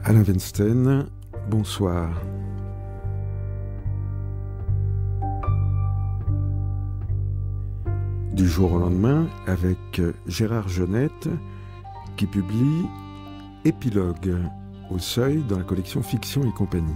Alain Weinstein, bonsoir. Du jour au lendemain, avec Gérard Genette, qui publie Épilogue au Seuil dans la collection Fiction et compagnie.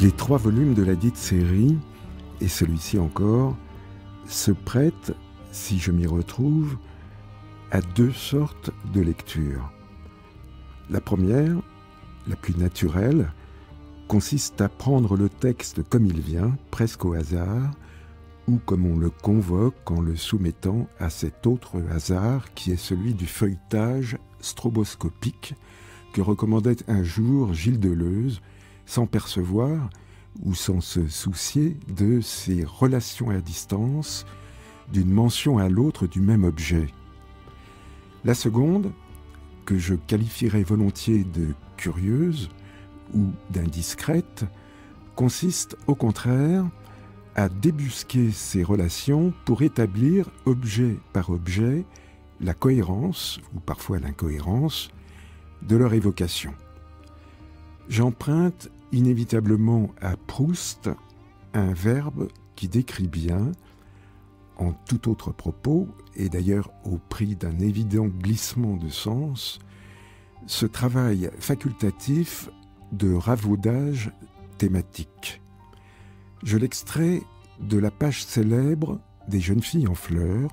Les 3 volumes de la dite série, et celui-ci encore, se prêtent, si je m'y retrouve, à 2 sortes de lecture. La première, la plus naturelle, consiste à prendre le texte comme il vient, presque au hasard, ou comme on le convoque en le soumettant à cet autre hasard qui est celui du feuilletage stroboscopique que recommandait un jour Gilles Deleuze, sans percevoir ou sans se soucier de ces relations à distance d'une mention à l'autre du même objet. La seconde, que je qualifierais volontiers de curieuse ou d'indiscrète, consiste au contraire à débusquer ces relations pour établir objet par objet la cohérence, ou parfois l'incohérence, de leur évocation. J'emprunte inévitablement à Proust un verbe qui décrit bien, en tout autre propos, et d'ailleurs au prix d'un évident glissement de sens, ce travail facultatif de ravaudage thématique. Je l'extrais de la page célèbre des Jeunes filles en fleurs,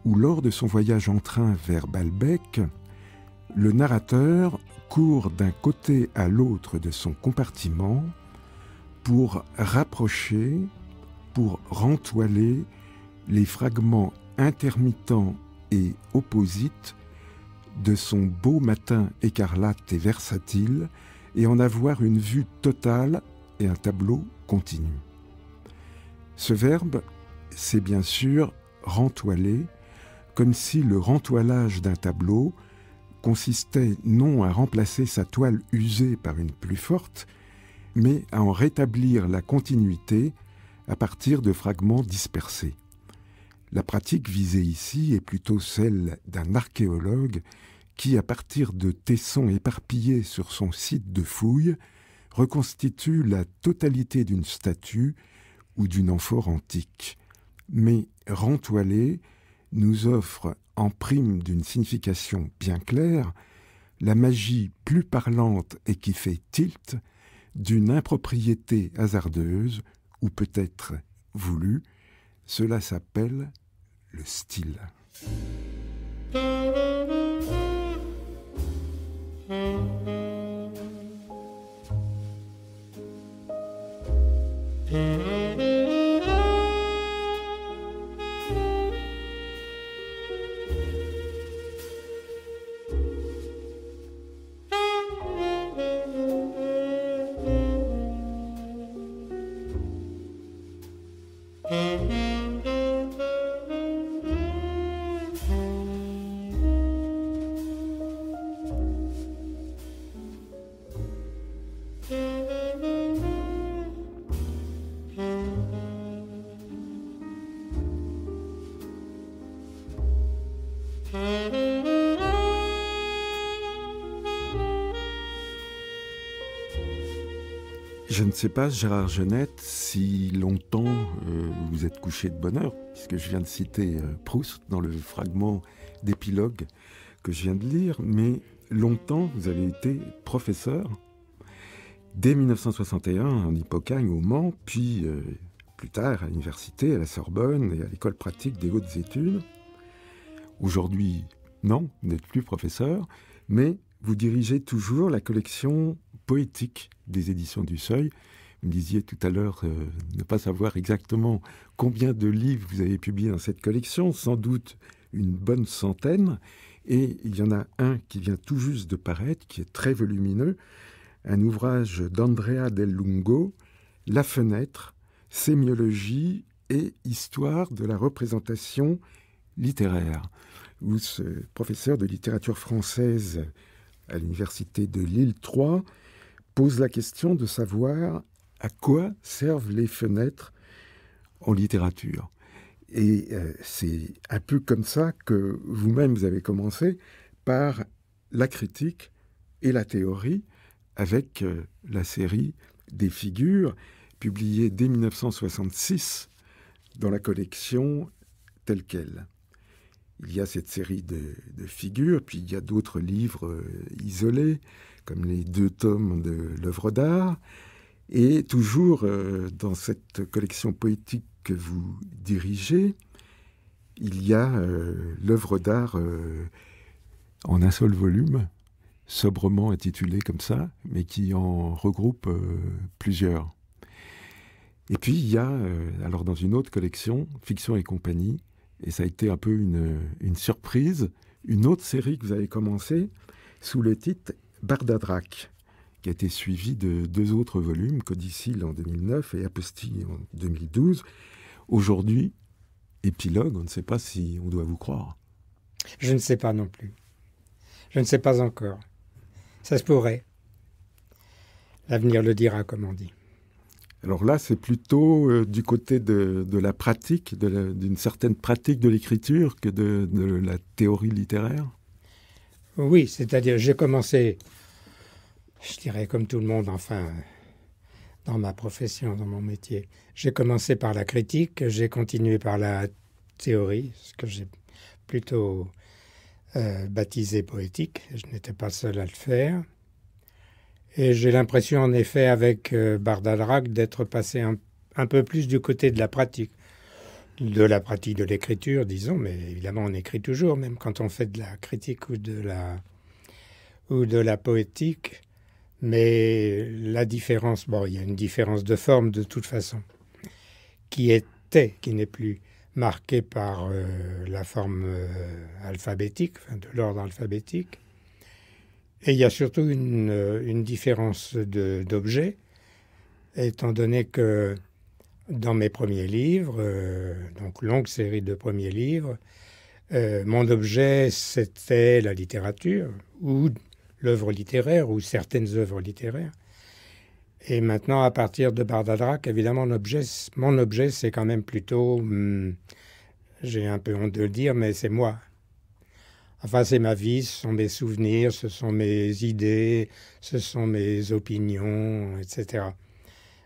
où lors de son voyage en train vers Balbec, le narrateur court d'un côté à l'autre de son compartiment pour rapprocher, pour rentoiler les fragments intermittents et opposites de son beau matin écarlate et versatile et en avoir une vue totale et un tableau continu. Ce verbe, c'est bien sûr rentoiler, comme si le rentoilage d'un tableau consistait non à remplacer sa toile usée par une plus forte, mais à en rétablir la continuité à partir de fragments dispersés. La pratique visée ici est plutôt celle d'un archéologue qui, à partir de tessons éparpillés sur son site de fouille, reconstitue la totalité d'une statue ou d'une amphore antique. Mais rentoiler nous offre, en prime d'une signification bien claire, la magie plus parlante et qui fait tilt d'une impropriété hasardeuse, ou peut-être voulue. Cela s'appelle le style. Je ne sais pas, Gérard Genette, si longtemps vous êtes couché de bonne heure, puisque je viens de citer Proust dans le fragment d'épilogue que je viens de lire, mais longtemps vous avez été professeur, dès 1961 en Hippocagne au Mans, puis plus tard à l'université, à la Sorbonne et à l'école pratique des hautes études. Aujourd'hui, non, vous n'êtes plus professeur, mais vous dirigez toujours la collection poétique des éditions du Seuil. Vous me disiez tout à l'heure ne pas savoir exactement combien de livres vous avez publiés dans cette collection, sans doute une bonne centaine, et il y en a un qui vient tout juste de paraître, qui est très volumineux, un ouvrage d'Andrea Del Lungo, La fenêtre, sémiologie et histoire de la représentation littéraire, où ce professeur de littérature française à l'université de Lille 3 pose la question de savoir à quoi servent les fenêtres en littérature. Et c'est un peu comme ça que vous-même, vous avez commencé par la critique et la théorie avec la série des figures, publiée dès 1966 dans la collection Telle quelle. Il y a cette série de figures, puis il y a d'autres livres isolés, comme les 2 tomes de l'œuvre d'art. Et toujours dans cette collection poétique que vous dirigez, il y a l'œuvre d'art en un seul volume, sobrement intitulé comme ça, mais qui en regroupe plusieurs. Et puis il y a, alors dans une autre collection, Fiction et compagnie, et ça a été un peu une surprise, une autre série que vous avez commencée sous le titre Bardadrac, qui a été suivi de 2 autres volumes, Codicille en 2009 et Apostille en 2012. Aujourd'hui, épilogue, on ne sait pas si on doit vous croire. Je ne sais pas non plus. Je ne sais pas encore. Ça se pourrait. L'avenir le dira, comme on dit. Alors là, c'est plutôt du côté de la pratique, d'une certaine pratique de l'écriture que de la théorie littéraire. Oui, c'est-à-dire j'ai commencé, je dirais comme tout le monde, enfin, dans ma profession, dans mon métier. J'ai commencé par la critique, j'ai continué par la théorie, ce que j'ai plutôt baptisé poétique. Je n'étais pas seul à le faire. Et j'ai l'impression, en effet, avec Bardadrac, d'être passé un peu plus du côté de la pratique de l'écriture, disons, mais évidemment, on écrit toujours, même quand on fait de la critique ou de la poétique. Mais la différence, bon, il y a une différence de forme de toute façon, qui n'est plus marquée par la forme alphabétique, enfin, de l'ordre alphabétique. Et il y a surtout une différence d'objet, étant donné que dans mes premiers livres, donc longue série de premiers livres, mon objet, c'était la littérature, ou l'œuvre littéraire, ou certaines œuvres littéraires. Et maintenant, à partir de Bardadrac, évidemment, mon objet, c'est quand même plutôt, j'ai un peu honte de le dire, mais c'est moi. Enfin, c'est ma vie, ce sont mes souvenirs, ce sont mes idées, ce sont mes opinions, etc.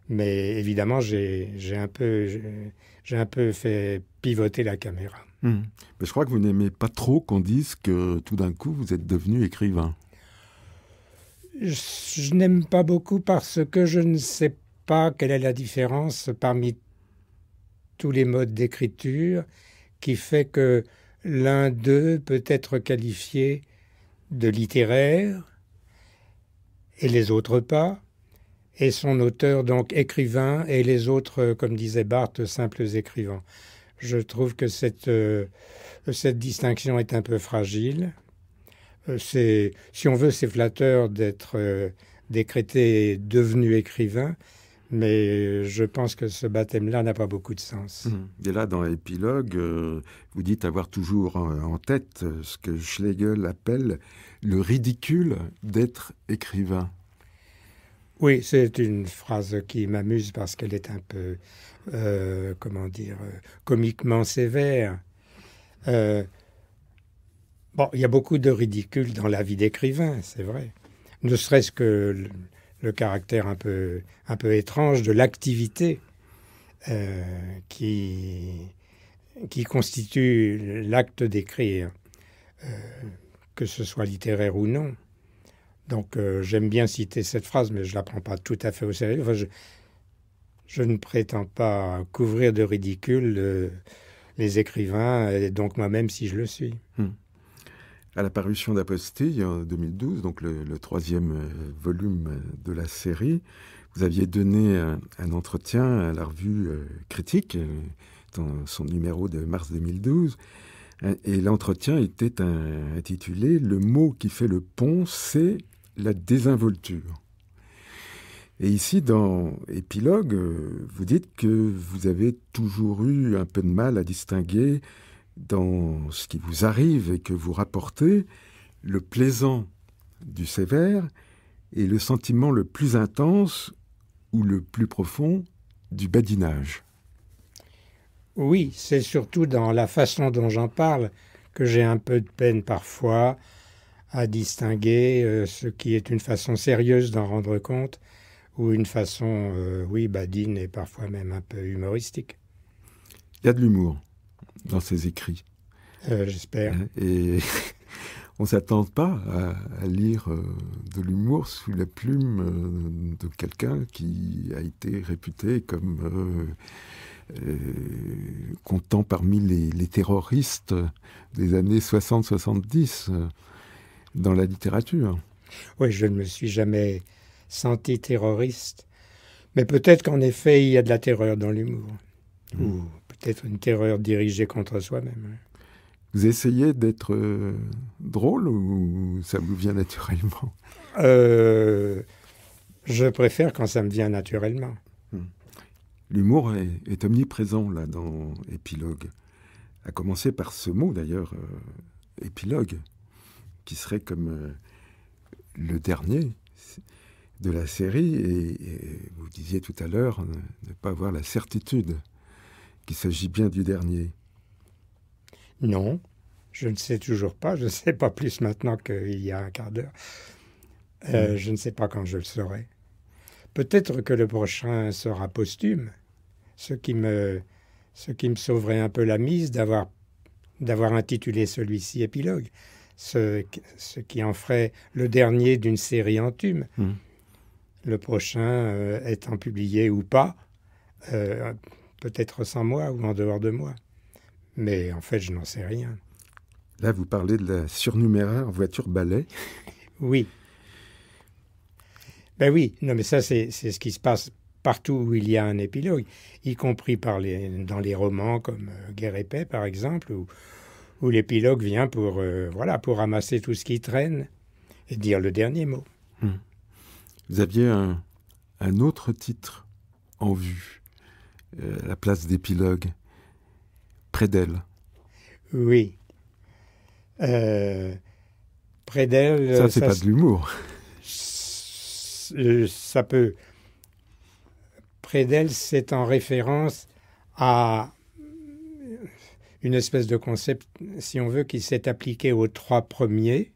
Mais évidemment, j'ai un peu fait pivoter la caméra. Mais je crois que vous n'aimez pas trop qu'on dise que tout d'un coup, vous êtes devenu écrivain. Je n'aime pas beaucoup parce que je ne sais pas quelle est la différence parmi tous les modes d'écriture qui fait que l'un d'eux peut être qualifié de littéraire et les autres pas, et son auteur donc écrivain et les autres, comme disait Barthes, simples écrivains. Je trouve que cette distinction est un peu fragile. Si on veut, c'est flatteur d'être décrété devenu écrivain, mais je pense que ce baptême-là n'a pas beaucoup de sens. Et là, dans l'épilogue, vous dites avoir toujours en tête ce que Schlegel appelle le ridicule d'être écrivain. Oui, c'est une phrase qui m'amuse parce qu'elle est un peu, comiquement sévère. Bon, il y a beaucoup de ridicule dans la vie d'écrivain, c'est vrai. Ne serait-ce que le caractère un peu étrange de l'activité qui constitue l'acte d'écrire, que ce soit littéraire ou non. Donc j'aime bien citer cette phrase, mais je ne la prends pas tout à fait au sérieux. Enfin, je ne prétends pas couvrir de ridicule les écrivains, et donc moi-même si je le suis. À la parution d'Apostille en 2012, donc le 3e volume de la série, vous aviez donné un entretien à la revue Critique, dans son numéro de mars 2012, et l'entretien était intitulé « Le mot qui fait le pont, c'est la désinvolture ». Et ici, dans Épilogue, vous dites que vous avez toujours eu un peu de mal à distinguer dans ce qui vous arrive et que vous rapportez le plaisant du sévère est le sentiment le plus intense ou le plus profond du badinage. Oui, c'est surtout dans la façon dont j'en parle que j'ai un peu de peine parfois à distinguer ce qui est une façon sérieuse d'en rendre compte ou une façon, badine et parfois même un peu humoristique. Il y a de l'humour dans ses écrits. J'espère. Et on ne s'attend pas à lire de l'humour sous la plume de quelqu'un qui a été réputé comme comptant parmi les terroristes des années 60-70 dans la littérature. Oui, je ne me suis jamais senti terroriste. Mais peut-être qu'en effet, il y a de la terreur dans l'humour. Ou peut-être une terreur dirigée contre soi-même. Vous essayez d'être drôle ou ça vous vient naturellement? Je préfère quand ça me vient naturellement. L'humour est omniprésent là dans Épilogue. À commencer par ce mot d'ailleurs, épilogue, qui serait comme le dernier de la série. Et vous disiez tout à l'heure ne pas avoir la certitude qu'il s'agit bien du dernier. Non, je ne sais toujours pas. Je ne sais pas plus maintenant qu'il y a un quart d'heure. Je ne sais pas quand je le saurai. Peut-être que le prochain sera posthume, ce qui me sauverait un peu la mise d'avoir intitulé celui-ci Épilogue, ce qui en ferait le dernier d'une série en Le prochain étant publié ou pas, peut-être sans moi ou en dehors de moi. Mais en fait, je n'en sais rien. Là, vous parlez de la surnuméraire voiture-balai. Oui. Ben oui, non mais ça c'est ce qui se passe partout où il y a un épilogue, y compris dans les romans comme Guerre et Paix par exemple, où l'épilogue vient pour ramasser tout ce qui traîne et dire le dernier mot. Vous aviez un autre titre en vue, la place d'épilogue, Près d'elle. Oui. Près d'elle... Ça, c'est pas de l'humour. Ça peut... Près d'elle, c'est en référence à une espèce de concept, si on veut, qui s'est appliqué aux trois premiers,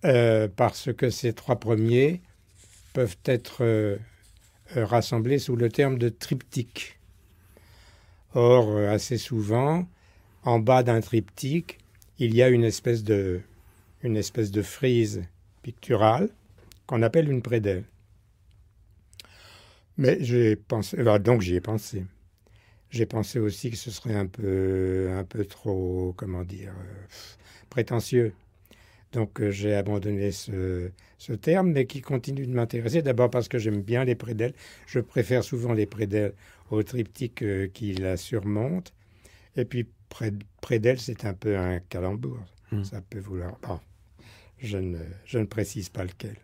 parce que ces trois premiers peuvent être rassemblés sous le terme de triptyque. Or, assez souvent, en bas d'un triptyque, il y a une espèce de frise picturale qu'on appelle une prédelle. Mais donc j'y ai pensé. J'ai pensé aussi que ce serait un peu trop, prétentieux. Donc j'ai abandonné ce terme, mais qui continue de m'intéresser. D'abord parce que j'aime bien les prédelles. Je préfère souvent les prédelles au triptyque qui la surmonte. Et puis près d'elle, c'est un peu un calembour. Ça peut vouloir... Bon, je ne précise pas lequel.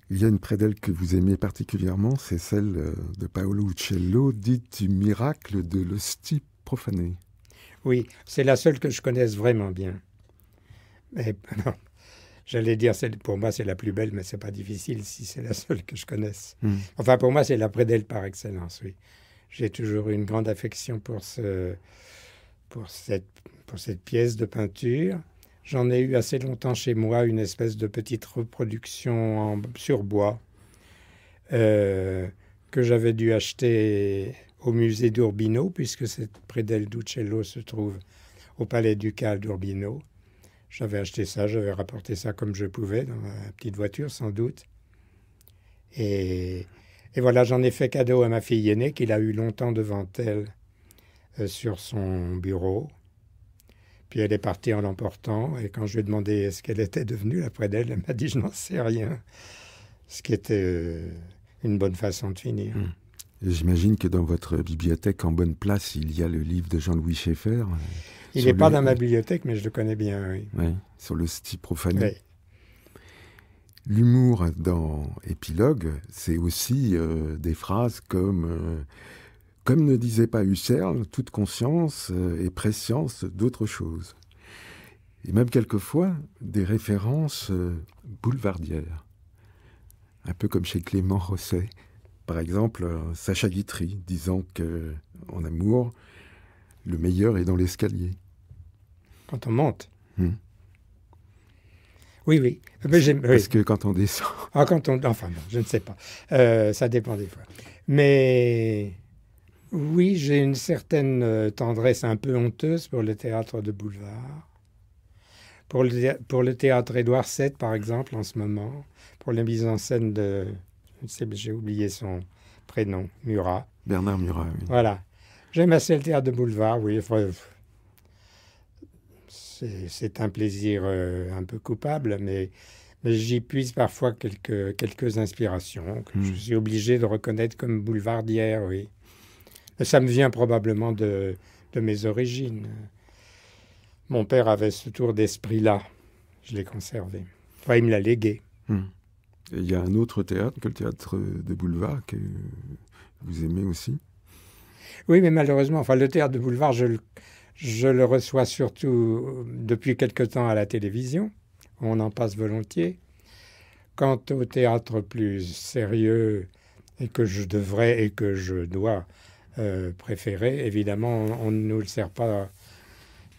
Il y a une prédelle que vous aimez particulièrement, c'est celle de Paolo Uccello, dite du miracle de l'hostie profanée. Oui, c'est la seule que je connaisse vraiment bien. Mais non, j'allais dire, pour moi, c'est la plus belle, mais c'est pas difficile si c'est la seule que je connaisse. Enfin, pour moi, c'est la prédelle par excellence, oui. J'ai toujours eu une grande affection pour cette pièce de peinture. J'en ai eu assez longtemps chez moi une espèce de petite reproduction sur bois que j'avais dû acheter au musée d'Urbino, puisque cette prédelle d'Uccello se trouve au palais ducal d'Urbino. J'avais acheté ça, j'avais rapporté ça comme je pouvais, dans ma petite voiture sans doute. Et voilà, j'en ai fait cadeau à ma fille aînée, qui l'a eu longtemps devant elle sur son bureau. Puis elle est partie en l'emportant, et quand je lui ai demandé ce qu'elle était devenue, la prédelle, elle m'a dit « je n'en sais rien ». Ce qui était une bonne façon de finir. Et j'imagine que dans votre bibliothèque en bonne place, il y a le livre de Jean-Louis Schaeffer. Il n'est pas dans ma bibliothèque, mais je le connais bien, oui. Ouais, sur l'hostie profanée. Oui. L'humour dans Épilogue, c'est aussi des phrases comme ne disait pas Husserl, toute conscience est prescience d'autre chose. Et même quelquefois, des références boulevardière. Un peu comme chez Clément Rosset. Par exemple, Sacha Guitry disant qu'en amour, le meilleur est dans l'escalier. Quand on monte. Oui, oui. Parce que quand on descend... Enfin, non, je ne sais pas. Ça dépend des fois. Mais oui, j'ai une certaine tendresse un peu honteuse pour le théâtre de boulevard. Pour le théâtre Édouard VII, par exemple, en ce moment. Pour la mise en scène de... J'ai oublié son prénom, Murat. Bernard Murat, oui. Voilà. J'aime assez le théâtre de boulevard, oui. Enfin, c'est un plaisir un peu coupable, mais j'y puise parfois quelques inspirations que je suis obligé de reconnaître comme boulevardières, oui. Mais ça me vient probablement de mes origines. Mon père avait ce tour d'esprit-là. Je l'ai conservé. Enfin, il me l'a légué. Et il y a un autre théâtre que le théâtre de boulevard que vous aimez aussi? Oui, mais malheureusement, enfin, le théâtre de boulevard, je le reçois surtout depuis quelque temps à la télévision. On en passe volontiers. Quant au théâtre plus sérieux et que je devrais et que je dois préférer, évidemment, on ne nous le sert pas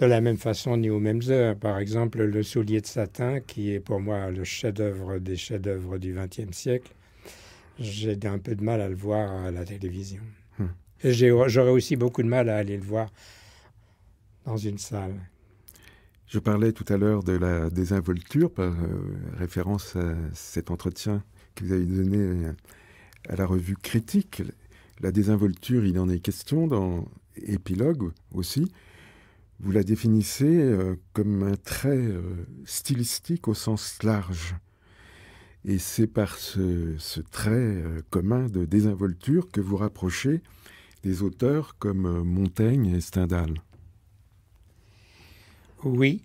de la même façon ni aux mêmes heures. Par exemple, Le Soulier de satin, qui est pour moi le chef-d'œuvre des chefs-d'œuvre du XXe siècle, j'ai un peu de mal à le voir à la télévision. Et j'aurais aussi beaucoup de mal à aller le voir dans une salle. Je parlais tout à l'heure de la désinvolture par référence à cet entretien que vous avez donné à la revue Critique. La désinvolture, il en est question dans Épilogue aussi. Vous la définissez comme un trait stylistique au sens large. Et c'est par ce trait commun de désinvolture que vous rapprochez des auteurs comme Montaigne et Stendhal. Oui.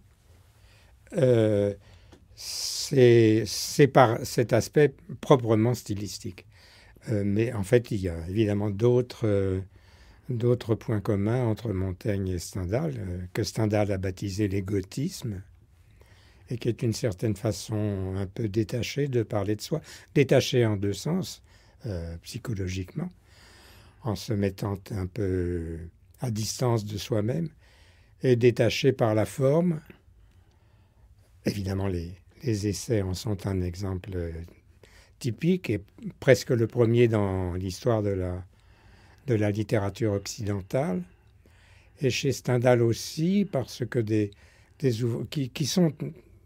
C'est par cet aspect proprement stylistique. Mais en fait, il y a évidemment d'autres points communs entre Montaigne et Stendhal, que Stendhal a baptisé l'égotisme, et qui est une certaine façon un peu détachée de parler de soi, détachée en deux sens, psychologiquement, en se mettant un peu à distance de soi-même, et détaché par la forme. Évidemment, les essais en sont un exemple typique, et presque le premier dans l'histoire de la littérature occidentale, et chez Stendhal aussi, parce que qui sont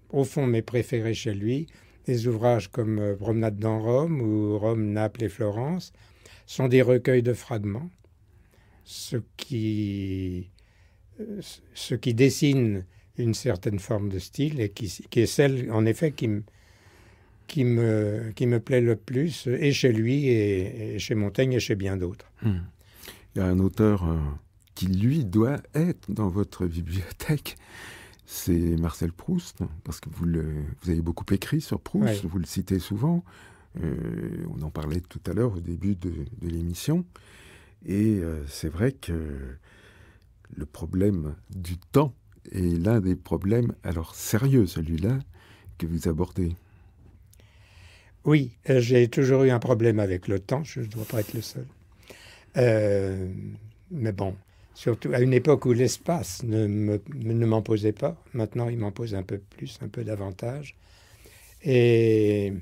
au fond mes préférés chez lui, des ouvrages comme Promenade dans Rome ou Rome, Naples et Florence, sont des recueils de fragments, ce qui dessine une certaine forme de style et qui est celle, en effet, qui me plaît le plus, et chez lui, et chez Montaigne, et chez bien d'autres. Il y a un auteur qui, lui, doit être dans votre bibliothèque, c'est Marcel Proust, parce que vous avez beaucoup écrit sur Proust, Oui. vous le citez souvent. On en parlait tout à l'heure au début de l'émission. Et c'est vrai que le problème du temps est l'un des problèmes, alors sérieux celui-là, que vous abordez. Oui, j'ai toujours eu un problème avec le temps, je ne dois pas être le seul. Mais bon, surtout à une époque où l'espace ne m'en posait pas. Maintenant, il m'en pose un peu plus, un peu davantage. Et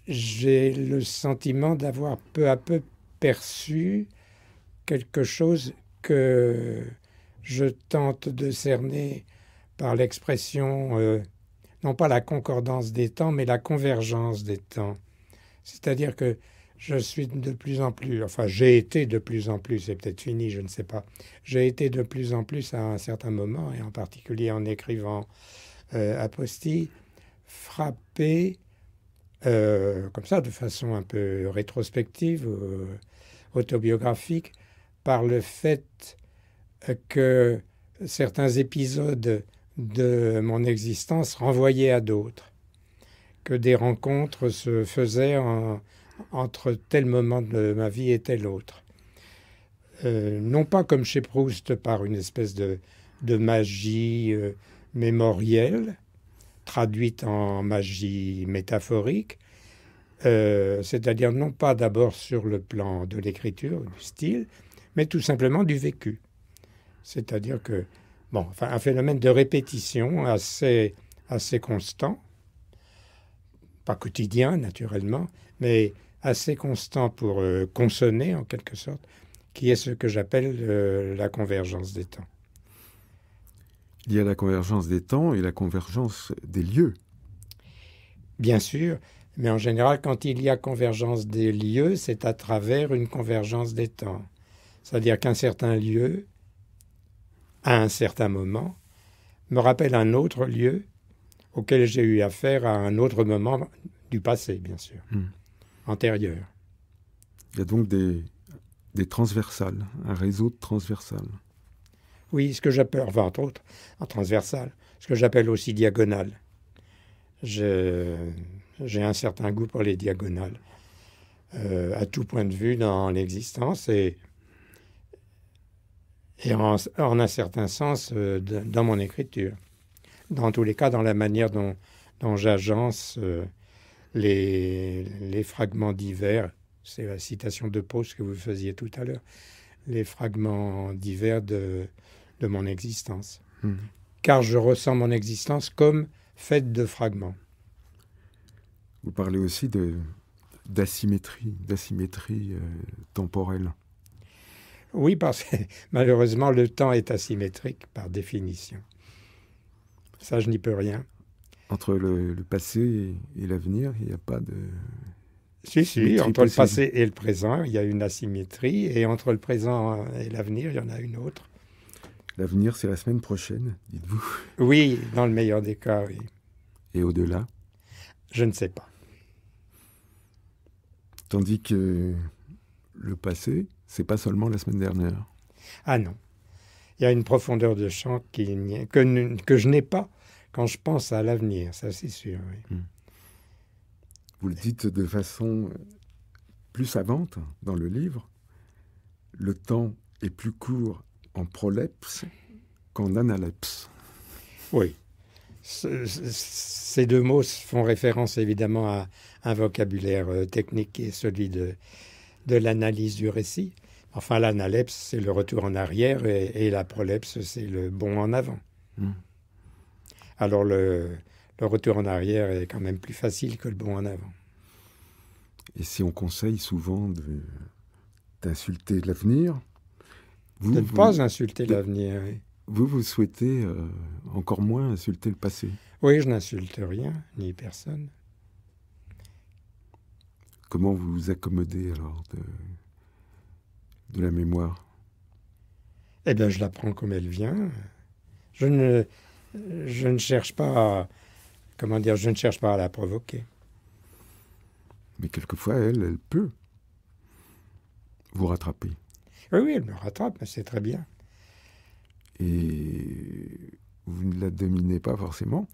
j'ai le sentiment d'avoir peu à peu perçu quelque chose que je tente de cerner par l'expression, non pas la concordance des temps, mais la convergence des temps. C'est-à-dire que je suis de plus en plus, enfin j'ai été de plus en plus, c'est peut-être fini, je ne sais pas, j'ai été de plus en plus à un certain moment, et en particulier en écrivant Apostille, frappé comme ça, de façon un peu rétrospective, autobiographique, par le fait que certains épisodes de mon existence renvoyaient à d'autres, que des rencontres se faisaient entre tel moment de ma vie et tel autre. Non pas comme chez Proust par une espèce de magie mémorielle, traduite en magie métaphorique, c'est-à-dire non pas d'abord sur le plan de l'écriture, du style, mais tout simplement du vécu. C'est-à-dire que, bon, enfin, un phénomène de répétition assez constant, pas quotidien naturellement, mais assez constant pour consonner en quelque sorte, qui est ce que j'appelle la convergence des temps. Il y a la convergence des temps et la convergence des lieux. Bien sûr, mais en général, quand il y a convergence des lieux, c'est à travers une convergence des temps. C'est-à-dire qu'un certain lieu, à un certain moment, me rappelle un autre lieu auquel j'ai eu affaire à un autre moment du passé, bien sûr, antérieur. Il y a donc des transversales, un réseau de transversales. Oui, ce que j'appelle, enfin entre autres, en transversal, ce que j'appelle aussi diagonale. J'ai un certain goût pour les diagonales, à tout point de vue dans l'existence et en un certain sens dans mon écriture. Dans tous les cas, dans la manière dont j'agence les fragments divers, c'est la citation de Proust que vous faisiez tout à l'heure, les fragments divers de mon existence. Car je ressens mon existence comme faite de fragments. Vous parlez aussi d'asymétrie temporelle. Oui, parce que malheureusement, le temps est asymétrique par définition. Ça, je n'y peux rien. Entre le passé et l'avenir, il n'y a pas de... Si, entre le passé et le présent, il y a une asymétrie, et entre le présent et l'avenir, il y en a une autre. L'avenir, c'est la semaine prochaine, dites-vous. Oui, dans le meilleur des cas, oui. Et au-delà? Je ne sais pas. Tandis que le passé, c'est pas seulement la semaine dernière. Ah non. Il y a une profondeur de champ que je n'ai pas quand je pense à l'avenir, ça c'est sûr. Oui. Vous le dites de façon plus savante dans le livre. Le temps est plus court en prolepse qu'en analepse. Oui. Ces deux mots font référence évidemment à un vocabulaire technique qui est celui de l'analyse du récit. Enfin, l'analepse, c'est le retour en arrière et la prolepse, c'est le bond en avant. Alors, le retour en arrière est quand même plus facile que le bond en avant. Et si on conseille souvent d'insulter l'avenir... De ne pas insulter l'avenir, oui. Vous souhaitez encore moins insulter le passé. Oui, je n'insulte rien, ni personne. Comment vous vous accommodez alors de la mémoire? Eh bien, je la prends comme elle vient. Je ne cherche pas je ne cherche pas à la provoquer. Mais quelquefois, elle peut vous rattraper. Oui, elle me rattrape, mais c'est très bien. Et vous ne la dominez pas forcément?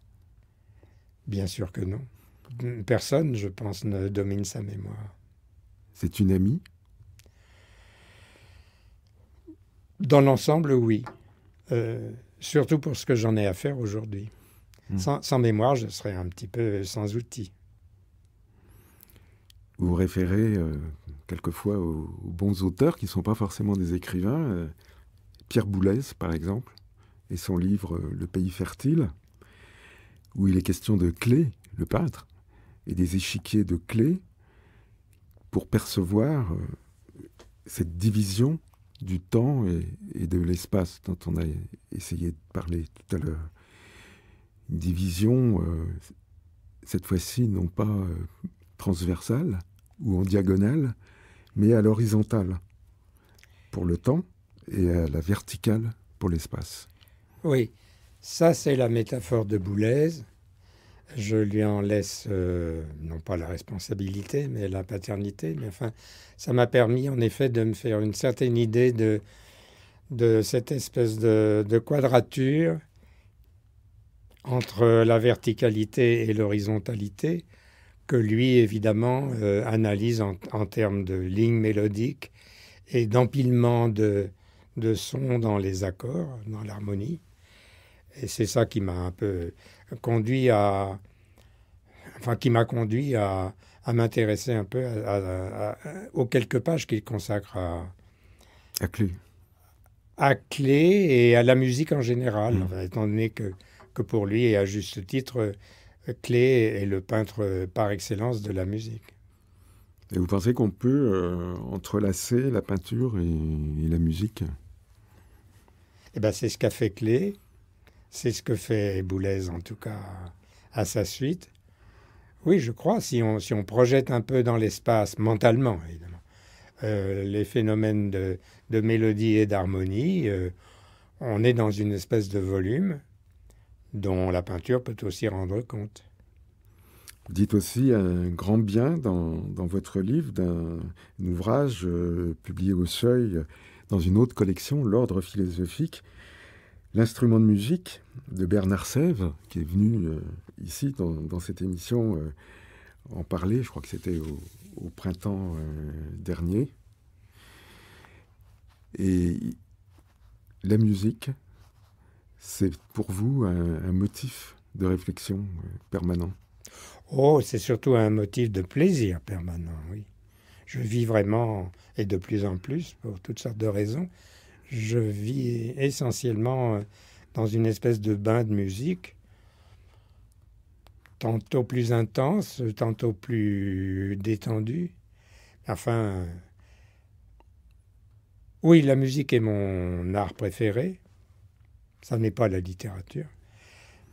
Bien sûr que non. Personne, je pense, ne domine sa mémoire. C'est une amie? Dans l'ensemble, oui. Surtout pour ce que j'en ai à faire aujourd'hui. Sans mémoire, je serais un petit peu sans outils. Vous vous référez quelquefois aux bons auteurs qui ne sont pas forcément des écrivains. Pierre Boulez, par exemple, et son livre « Le pays fertile », où il est question de clés, le peintre, et des échiquiers de clés pour percevoir cette division du temps et de l'espace dont on a essayé de parler tout à l'heure. Une division, cette fois-ci, non pas transversale ou en diagonale, mais à l'horizontale pour le temps et à la verticale pour l'espace. Oui, ça c'est la métaphore de Boulez. Je lui en laisse, non pas la responsabilité, mais la paternité. Mais enfin, ça m'a permis en effet de me faire une certaine idée de cette espèce de quadrature entre la verticalité et l'horizontalité, que lui, évidemment, analyse en termes de lignes mélodiques et d'empilement de sons dans les accords, dans l'harmonie. Et c'est ça qui m'a un peu qui m'a conduit à m'intéresser un peu aux quelques pages qu'il consacre À Clé. à Clé et à la musique en général, enfin, étant donné que pour lui, et à juste titre, Clé est le peintre par excellence de la musique. Et vous pensez qu'on peut entrelacer la peinture et la musique? Eh ben, c'est ce qu'a fait Clé, c'est ce que fait Boulez en tout cas à sa suite. Oui, je crois, si on projette un peu dans l'espace, mentalement évidemment, les phénomènes de mélodie et d'harmonie, on est dans une espèce de volume dont la peinture peut aussi rendre compte. Vous dites aussi un grand bien dans votre livre d'un ouvrage publié au Seuil dans une autre collection, L'Ordre philosophique, l'instrument de musique de Bernard Sèvres, qui est venu ici dans cette émission en parler, je crois que c'était au printemps dernier. Et la musique, c'est pour vous un motif de réflexion permanent? Oh, c'est surtout un motif de plaisir permanent, oui. Je vis vraiment, et de plus en plus, pour toutes sortes de raisons, je vis essentiellement dans une espèce de bain de musique, tantôt plus intense, tantôt plus détendu. Enfin, oui, la musique est mon art préféré. Ça n'est pas la littérature,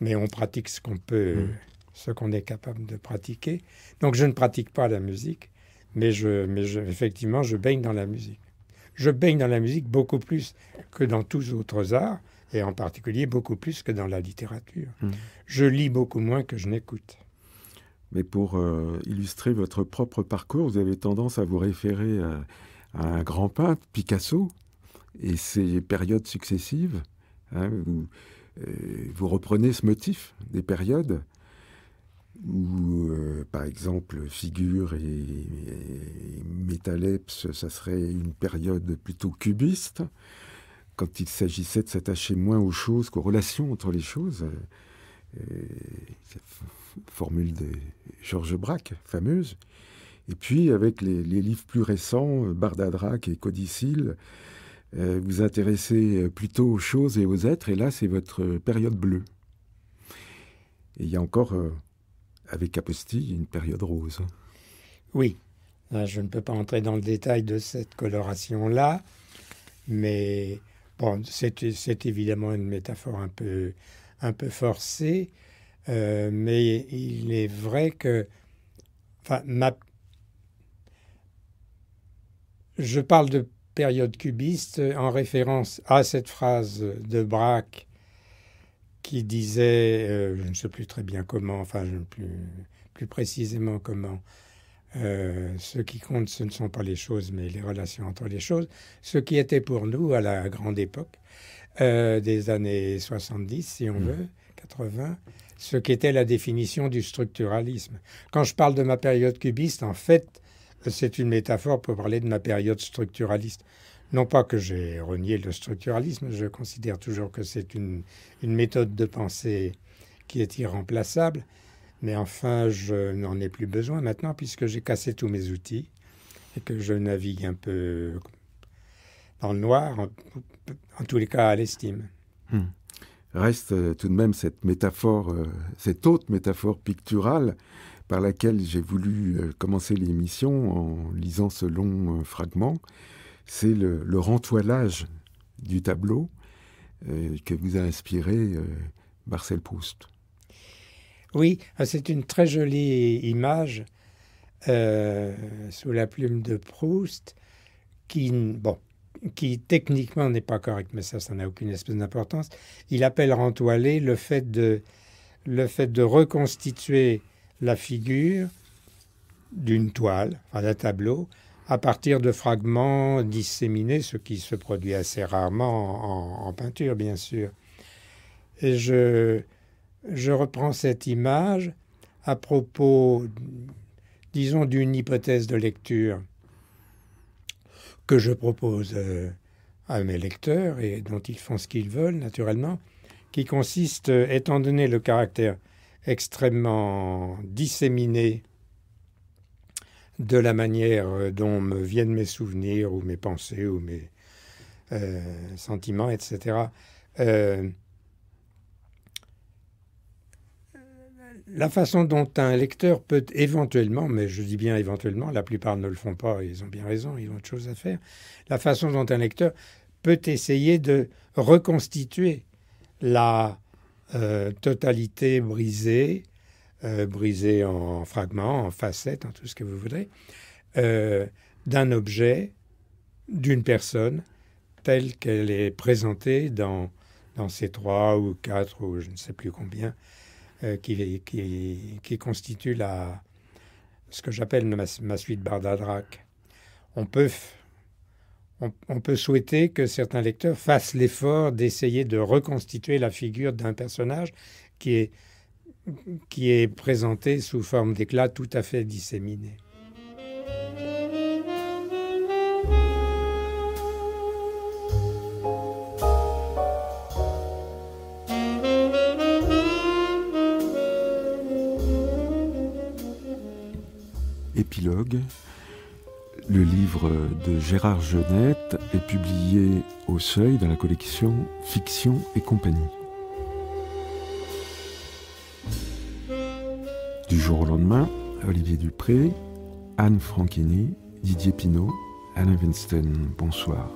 mais on pratique ce qu'on peut, ce qu'on est capable de pratiquer. Donc je ne pratique pas la musique, mais effectivement, je baigne dans la musique. Je baigne dans la musique beaucoup plus que dans tous autres arts, et en particulier beaucoup plus que dans la littérature. Je lis beaucoup moins que je n'écoute. Mais pour illustrer votre propre parcours, vous avez tendance à vous référer à un grand peintre, Picasso, et ses périodes successives. Hein, vous reprenez ce motif des périodes où, par exemple, Figure et Métalepse, ça serait une période plutôt cubiste, quand il s'agissait de s'attacher moins aux choses qu'aux relations entre les choses. Cette formule de Georges Braque, fameuse. Et puis, avec les livres plus récents, Bardadrac et Codicille, vous intéressez plutôt aux choses et aux êtres, et là, c'est votre période bleue. Et il y a encore, avec Apostille, une période rose. Oui, je ne peux pas entrer dans le détail de cette coloration-là, mais bon, c'est évidemment une métaphore un peu forcée, mais il est vrai que... Enfin, je parle de période cubiste en référence à cette phrase de Braque qui disait, je ne sais plus très bien comment, enfin plus précisément comment, ce qui compte, ce ne sont pas les choses, mais les relations entre les choses. Ce qui était pour nous, à la grande époque des années 70, si on veut, 80, ce qui était la définition du structuralisme. Quand je parle de ma période cubiste, en fait, c'est une métaphore pour parler de ma période structuraliste. Non pas que j'ai renié le structuralisme, je considère toujours que c'est une méthode de pensée qui est irremplaçable, mais enfin, je n'en ai plus besoin maintenant puisque j'ai cassé tous mes outils et que je navigue un peu dans le noir, en tous les cas à l'estime. Reste tout de même cette métaphore, cette autre métaphore picturale par laquelle j'ai voulu commencer l'émission en lisant ce long fragment. C'est le rentoilage du tableau que vous a inspiré Marcel Proust. Oui, c'est une très jolie image sous la plume de Proust qui techniquement n'est pas correct, mais ça n'a aucune espèce d'importance. Il appelle rentoiler le fait de reconstituer la figure d'une toile, enfin d'un tableau, à partir de fragments disséminés, ce qui se produit assez rarement en peinture, bien sûr. Et je reprends cette image à propos, disons, d'une hypothèse de lecture que je propose à mes lecteurs et dont ils font ce qu'ils veulent, naturellement, qui consiste, étant donné le caractère extrêmement disséminé de la manière dont me viennent mes souvenirs ou mes pensées ou mes sentiments, etc., la façon dont un lecteur peut éventuellement, mais je dis bien éventuellement, la plupart ne le font pas, ils ont bien raison, ils ont autre chose à faire, la façon dont un lecteur peut essayer de reconstituer la totalité brisée, brisée en fragments, en facettes, en tout ce que vous voudrez, d'un objet, d'une personne, telle qu'elle est présentée dans ces 3 ou 4 ou je ne sais plus combien, qui constitue ce que j'appelle ma suite Barda-Drac. On peut souhaiter que certains lecteurs fassent l'effort d'essayer de reconstituer la figure d'un personnage qui est présenté sous forme d'éclat tout à fait disséminé. Épilogue. Le livre de Gérard Genette est publié au Seuil dans la collection Fiction et compagnie. Du jour au lendemain, Olivier Dupré, Anne Franchini, Didier Pinault, Alain Winston. Bonsoir.